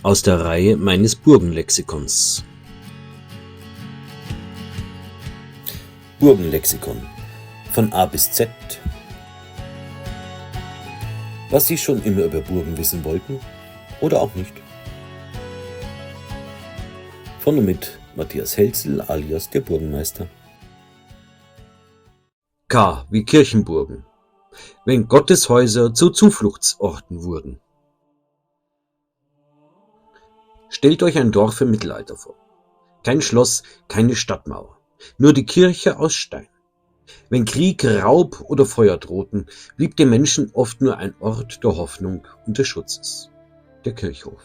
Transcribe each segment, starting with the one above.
aus der Reihe meines Burgenlexikons. Burgenlexikon von A bis Z. Was Sie schon immer über Burgen wissen wollten oder auch nicht. Von und mit Matthias Helzel alias der Burgenmeister. K wie Kirchenburgen, wenn Gotteshäuser zu Zufluchtsorten wurden. Stellt euch ein Dorf im Mittelalter vor. Kein Schloss, keine Stadtmauer, nur die Kirche aus Stein. Wenn Krieg, Raub oder Feuer drohten, blieb den Menschen oft nur ein Ort der Hoffnung und des Schutzes, der Kirchhof.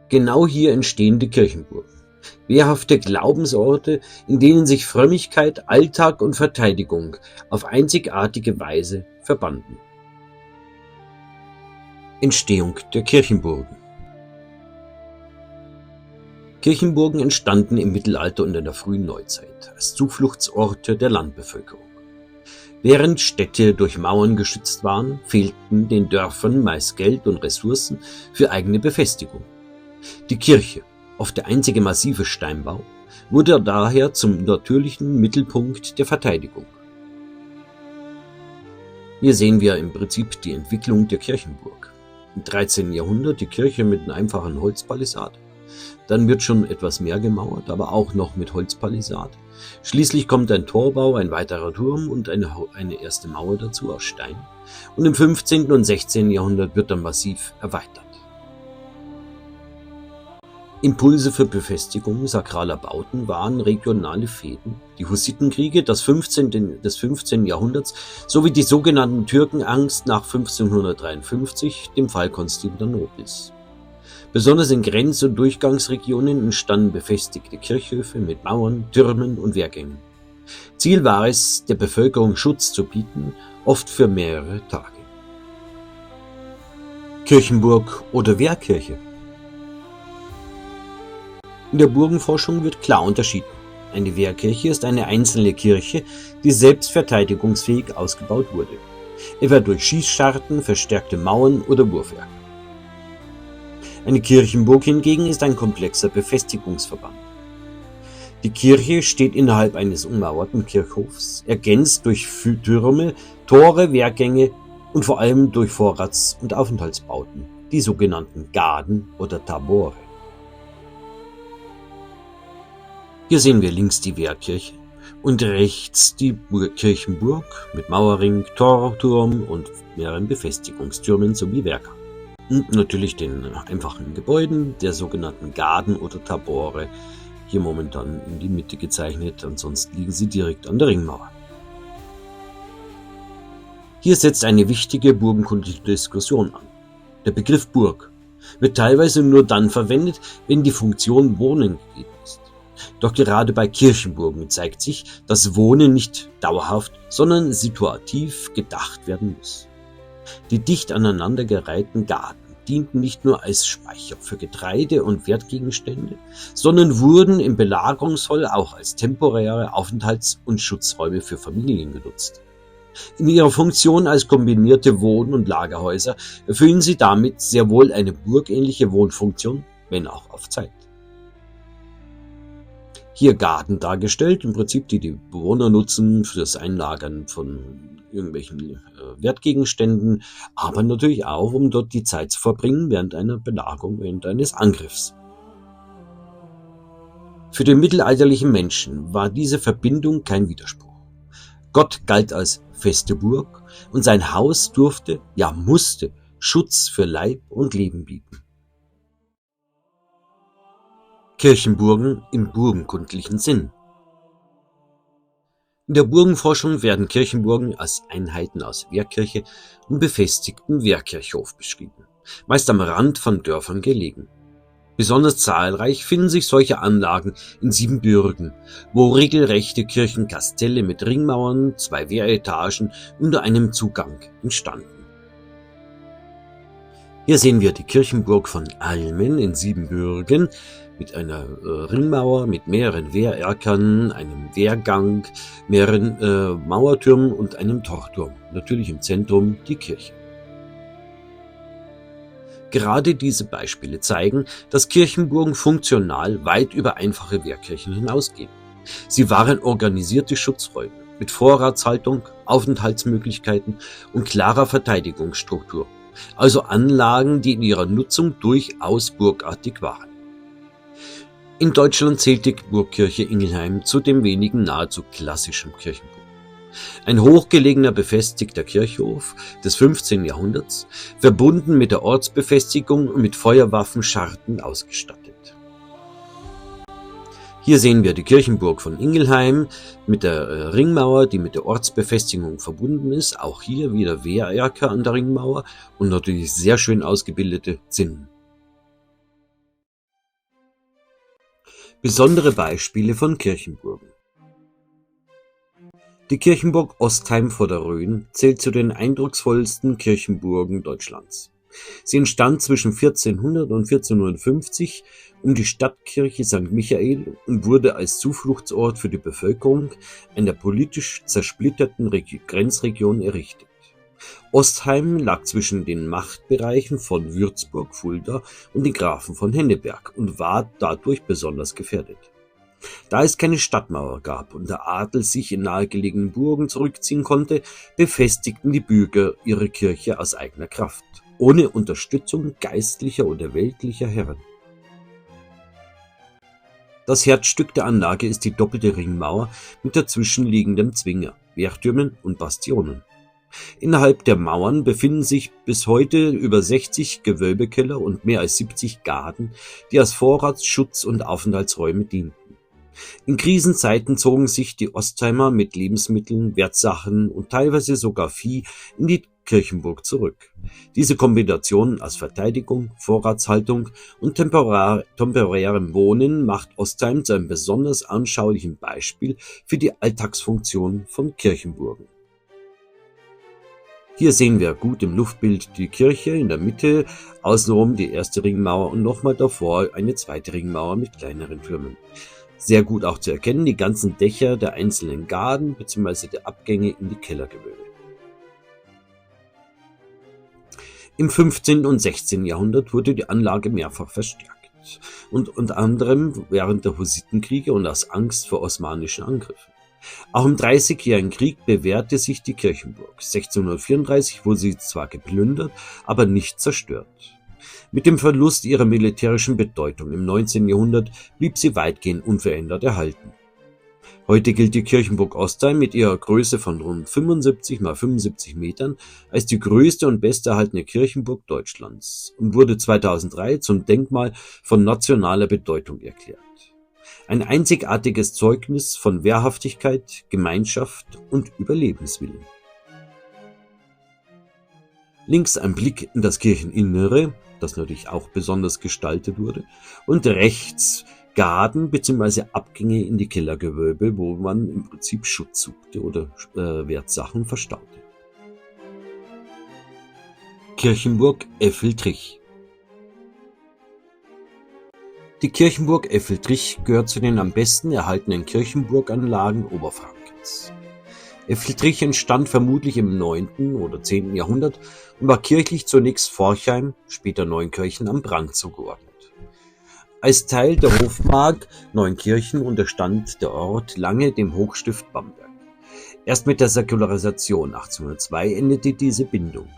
Genau hier entstehen die Kirchenburgen, wehrhafte Glaubensorte, in denen sich Frömmigkeit, Alltag und Verteidigung auf einzigartige Weise verbanden. Entstehung der Kirchenburgen. Kirchenburgen entstanden im Mittelalter und in der frühen Neuzeit als Zufluchtsorte der Landbevölkerung. Während Städte durch Mauern geschützt waren, fehlten den Dörfern meist Geld und Ressourcen für eigene Befestigung. Die Kirche, oft der einzige massive Steinbau, wurde daher zum natürlichen Mittelpunkt der Verteidigung. Hier sehen wir im Prinzip die Entwicklung der Kirchenburg. Im 13. Jahrhundert die Kirche mit einer einfachen Holzpalisade. Dann wird schon etwas mehr gemauert, aber auch noch mit Holzpalisade. Schließlich kommt ein Torbau, ein weiterer Turm und eine erste Mauer dazu aus Stein. Und im 15. und 16. Jahrhundert wird dann massiv erweitert. Impulse für Befestigung sakraler Bauten waren regionale Fehden, die Hussitenkriege des 15. Jahrhunderts sowie die sogenannten Türkenangst nach 1553, dem Fall Konstantinopels. Besonders in Grenz- und Durchgangsregionen entstanden befestigte Kirchhöfe mit Mauern, Türmen und Wehrgängen. Ziel war es, der Bevölkerung Schutz zu bieten, oft für mehrere Tage. Kirchenburg oder Wehrkirche. In der Burgenforschung wird klar unterschieden. Eine Wehrkirche ist eine einzelne Kirche, die selbstverteidigungsfähig ausgebaut wurde, etwa durch Schießscharten, verstärkte Mauern oder Wurfwerke. Eine Kirchenburg hingegen ist ein komplexer Befestigungsverband. Die Kirche steht innerhalb eines ummauerten Kirchhofs, ergänzt durch Türme, Tore, Wehrgänge und vor allem durch Vorrats- und Aufenthaltsbauten, die sogenannten Gaden oder Tabore. Hier sehen wir links die Wehrkirche und rechts die Kirchenburg mit Mauerring, Torturm und mehreren Befestigungstürmen sowie Wehrgang. Und natürlich den einfachen Gebäuden der sogenannten Gaden oder Tabore, hier momentan in die Mitte gezeichnet, ansonsten liegen sie direkt an der Ringmauer. Hier setzt eine wichtige burgenkundliche Diskussion an. Der Begriff Burg wird teilweise nur dann verwendet, wenn die Funktion Wohnen gegeben ist. Doch gerade bei Kirchenburgen zeigt sich, dass Wohnen nicht dauerhaft, sondern situativ gedacht werden muss. Die dicht aneinandergereihten Gaden dienten nicht nur als Speicher für Getreide und Wertgegenstände, sondern wurden im Belagerungsfall auch als temporäre Aufenthalts- und Schutzräume für Familien genutzt. In ihrer Funktion als kombinierte Wohn- und Lagerhäuser erfüllen sie damit sehr wohl eine burgähnliche Wohnfunktion, wenn auch auf Zeit. Hier Gaden dargestellt, im Prinzip die Bewohner nutzen für das Einlagern von irgendwelchen Wertgegenständen, aber natürlich auch, um dort die Zeit zu verbringen während einer Belagerung, während eines Angriffs. Für den mittelalterlichen Menschen war diese Verbindung kein Widerspruch. Gott galt als feste Burg und sein Haus durfte, ja musste, Schutz für Leib und Leben bieten. Kirchenburgen im burgenkundlichen Sinn. In der Burgenforschung werden Kirchenburgen als Einheiten aus Wehrkirche und befestigtem Wehrkirchhof beschrieben, meist am Rand von Dörfern gelegen. Besonders zahlreich finden sich solche Anlagen in Siebenbürgen, wo regelrechte Kirchenkastelle mit Ringmauern, 2 Wehretagen und einem Zugang entstanden. Hier sehen wir die Kirchenburg von Almen in Siebenbürgen mit einer Ringmauer, mit mehreren Wehrerkern, einem Wehrgang, mehreren Mauertürmen und einem Torturm. Natürlich im Zentrum die Kirche. Gerade diese Beispiele zeigen, dass Kirchenburgen funktional weit über einfache Wehrkirchen hinausgehen. Sie waren organisierte Schutzräume mit Vorratshaltung, Aufenthaltsmöglichkeiten und klarer Verteidigungsstruktur, also Anlagen, die in ihrer Nutzung durchaus burgartig waren. In Deutschland zählt die Burgkirche Ingelheim zu den wenigen nahezu klassischen Kirchenburgen. Ein hochgelegener befestigter Kirchhof des 15. Jahrhunderts, verbunden mit der Ortsbefestigung und mit Feuerwaffenscharten ausgestattet. Hier sehen wir die Kirchenburg von Ingelheim mit der Ringmauer, die mit der Ortsbefestigung verbunden ist. Auch hier wieder Wehrerker an der Ringmauer und natürlich sehr schön ausgebildete Zinnen. Besondere Beispiele von Kirchenburgen. Die Kirchenburg Ostheim vor der Rhön zählt zu den eindrucksvollsten Kirchenburgen Deutschlands. Sie entstand zwischen 1400 und 1450 um die Stadtkirche St. Michael und wurde als Zufluchtsort für die Bevölkerung einer politisch zersplitterten Grenzregion errichtet. Ostheim lag zwischen den Machtbereichen von Würzburg, Fulda und den Grafen von Henneberg und war dadurch besonders gefährdet. Da es keine Stadtmauer gab und der Adel sich in nahegelegenen Burgen zurückziehen konnte, befestigten die Bürger ihre Kirche aus eigener Kraft, ohne Unterstützung geistlicher oder weltlicher Herren. Das Herzstück der Anlage ist die doppelte Ringmauer mit dazwischenliegenden Zwinger, Wehrtürmen und Bastionen. Innerhalb der Mauern befinden sich bis heute über 60 Gewölbekeller und mehr als 70 Gaden, die als Vorrats-, Schutz- und Aufenthaltsräume dienten. In Krisenzeiten zogen sich die Ostheimer mit Lebensmitteln, Wertsachen und teilweise sogar Vieh in die Kirchenburg zurück. Diese Kombination aus Verteidigung, Vorratshaltung und temporärem Wohnen macht Ostheim zu einem besonders anschaulichen Beispiel für die Alltagsfunktion von Kirchenburgen. Hier sehen wir gut im Luftbild die Kirche in der Mitte, außenrum die erste Ringmauer und nochmal davor eine zweite Ringmauer mit kleineren Türmen. Sehr gut auch zu erkennen die ganzen Dächer der einzelnen Gaden bzw. der Abgänge in die Kellergewölbe. Im 15. und 16. Jahrhundert wurde die Anlage mehrfach verstärkt und unter anderem während der Hussitenkriege und aus Angst vor osmanischen Angriffen. Auch im Dreißigjährigen Krieg bewährte sich die Kirchenburg. 1634 wurde sie zwar geplündert, aber nicht zerstört. Mit dem Verlust ihrer militärischen Bedeutung im 19. Jahrhundert blieb sie weitgehend unverändert erhalten. Heute gilt die Kirchenburg Ostheim mit ihrer Größe von rund 75 x 75 Metern als die größte und besterhaltene Kirchenburg Deutschlands und wurde 2003 zum Denkmal von nationaler Bedeutung erklärt. Ein einzigartiges Zeugnis von Wehrhaftigkeit, Gemeinschaft und Überlebenswillen. Links ein Blick in das Kircheninnere, das natürlich auch besonders gestaltet wurde, und rechts Gaden bzw. Abgänge in die Kellergewölbe, wo man im Prinzip Schutz suchte oder Wertsachen verstaute. Kirchenburg Effeltrich. Die Kirchenburg Effeltrich gehört zu den am besten erhaltenen Kirchenburganlagen Oberfrankens. Effeltrich entstand vermutlich im 9. oder 10. Jahrhundert und war kirchlich zunächst Forchheim, später Neunkirchen am Brand zugeordnet. Als Teil der Hofmark Neunkirchen unterstand der Ort lange dem Hochstift Bamberg. Erst mit der Säkularisation 1802 endete diese Bindung.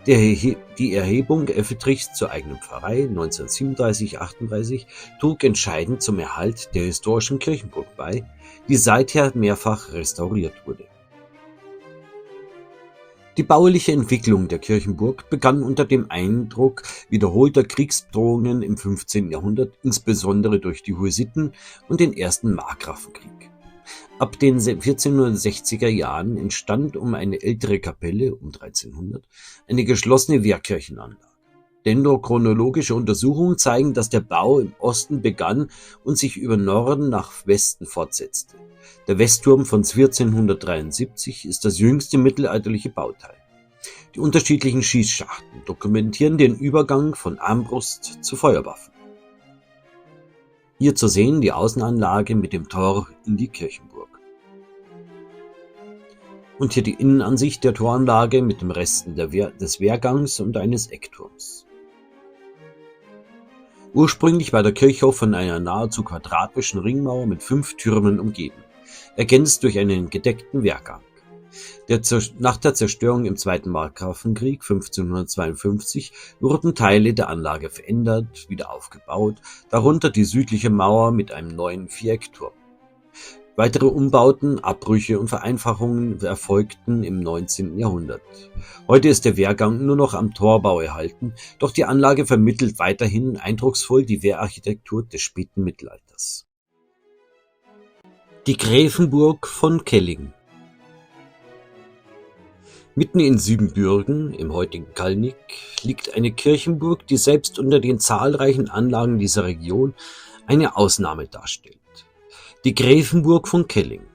Die Erhebung Effeltrichs zur eigenen Pfarrei 1937/38 trug entscheidend zum Erhalt der historischen Kirchenburg bei, die seither mehrfach restauriert wurde. Die bauliche Entwicklung der Kirchenburg begann unter dem Eindruck wiederholter Kriegsdrohungen im 15. Jahrhundert, insbesondere durch die Hussiten und den ersten Markgrafenkrieg. Ab den 1460er Jahren entstand um eine ältere Kapelle um 1300 eine geschlossene Wehrkirchenanlage. Dendrochronologische Untersuchungen zeigen, dass der Bau im Osten begann und sich über Norden nach Westen fortsetzte. Der Westturm von 1473 ist das jüngste mittelalterliche Bauteil. Die unterschiedlichen Schießscharten dokumentieren den Übergang von Armbrust zu Feuerwaffen. Hier zu sehen die Außenanlage mit dem Tor in die Kirchenburg. Und hier die Innenansicht der Toranlage mit den Resten des Wehrgangs und eines Eckturms. Ursprünglich war der Kirchhof von einer nahezu quadratischen Ringmauer mit 5 Türmen umgeben, ergänzt durch einen gedeckten Wehrgang. Nach der Zerstörung im Zweiten Markgrafenkrieg 1552 wurden Teile der Anlage verändert, wieder aufgebaut, darunter die südliche Mauer mit einem neuen Viereckturm. Weitere Umbauten, Abbrüche und Vereinfachungen erfolgten im 19. Jahrhundert. Heute ist der Wehrgang nur noch am Torbau erhalten, doch die Anlage vermittelt weiterhin eindrucksvoll die Wehrarchitektur des späten Mittelalters. Die Gräfenburg von Kelling. Mitten in Siebenbürgen, im heutigen Kallnig, liegt eine Kirchenburg, die selbst unter den zahlreichen Anlagen dieser Region eine Ausnahme darstellt. Die Gräfenburg von Kelling.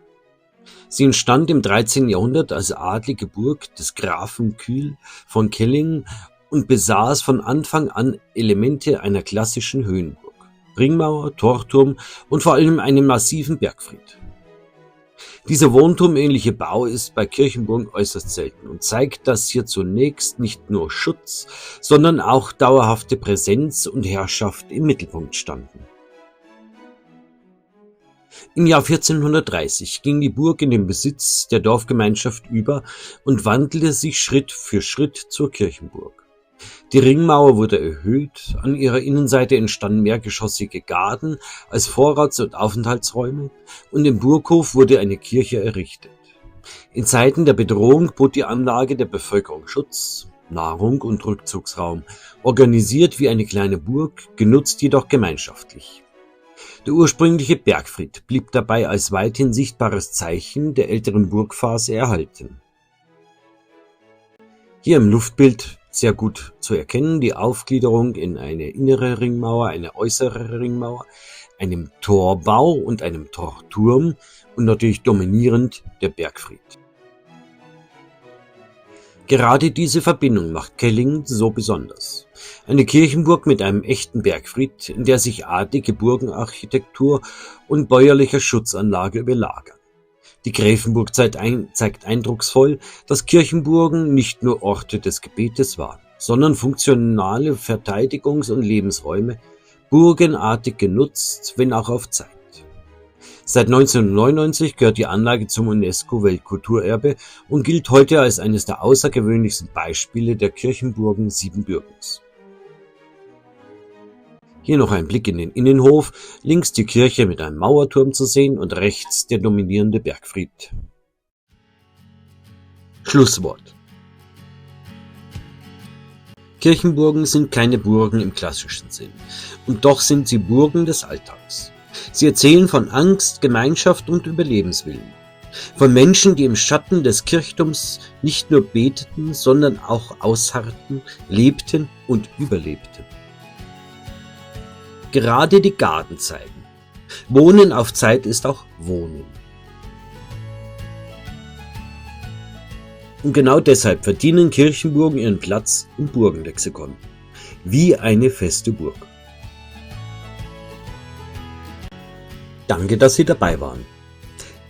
Sie entstand im 13. Jahrhundert als adlige Burg des Grafen Kyll von Kelling und besaß von Anfang an Elemente einer klassischen Höhenburg, Ringmauer, Torturm und vor allem einen massiven Bergfried. Dieser wohnturmähnliche Bau ist bei Kirchenburgen äußerst selten und zeigt, dass hier zunächst nicht nur Schutz, sondern auch dauerhafte Präsenz und Herrschaft im Mittelpunkt standen. Im Jahr 1430 ging die Burg in den Besitz der Dorfgemeinschaft über und wandelte sich Schritt für Schritt zur Kirchenburg. Die Ringmauer wurde erhöht, an ihrer Innenseite entstanden mehrgeschossige Garten als Vorrats- und Aufenthaltsräume und im Burghof wurde eine Kirche errichtet. In Zeiten der Bedrohung bot die Anlage der Bevölkerung Schutz, Nahrung und Rückzugsraum, organisiert wie eine kleine Burg, genutzt jedoch gemeinschaftlich. Der ursprüngliche Bergfried blieb dabei als weithin sichtbares Zeichen der älteren Burgphase erhalten. Hier im Luftbild sehr gut zu erkennen die Aufgliederung in eine innere Ringmauer, eine äußere Ringmauer, einem Torbau und einem Torturm und natürlich dominierend der Bergfried. Gerade diese Verbindung macht Kelling so besonders. Eine Kirchenburg mit einem echten Bergfried, in der sich adlige Burgenarchitektur und bäuerlicher Schutzanlage überlagern. Die Gräfenburg zeigt eindrucksvoll, dass Kirchenburgen nicht nur Orte des Gebetes waren, sondern funktionale Verteidigungs- und Lebensräume, burgenartig genutzt, wenn auch auf Zeit. Seit 1999 gehört die Anlage zum UNESCO-Weltkulturerbe und gilt heute als eines der außergewöhnlichsten Beispiele der Kirchenburgen Siebenbürgens. Hier noch ein Blick in den Innenhof, links die Kirche mit einem Mauerturm zu sehen und rechts der dominierende Bergfried. Schlusswort. Kirchenburgen sind keine Burgen im klassischen Sinn, und doch sind sie Burgen des Alltags. Sie erzählen von Angst, Gemeinschaft und Überlebenswillen. Von Menschen, die im Schatten des Kirchtums nicht nur beteten, sondern auch ausharrten, lebten und überlebten. Gerade die Garten zeigen. Wohnen auf Zeit ist auch Wohnen. Und genau deshalb verdienen Kirchenburgen ihren Platz im Burgenlexikon. Wie eine feste Burg. Danke, dass Sie dabei waren.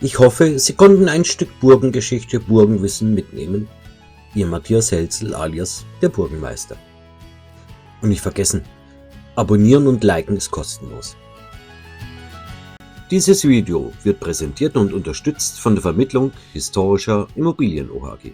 Ich hoffe, Sie konnten ein Stück Burgengeschichte, Burgenwissen mitnehmen. Ihr Matthias Helzel alias der Burgenmeister. Und nicht vergessen, abonnieren und liken ist kostenlos. Dieses Video wird präsentiert und unterstützt von der Vermittlung Historischer Immobilien OHG.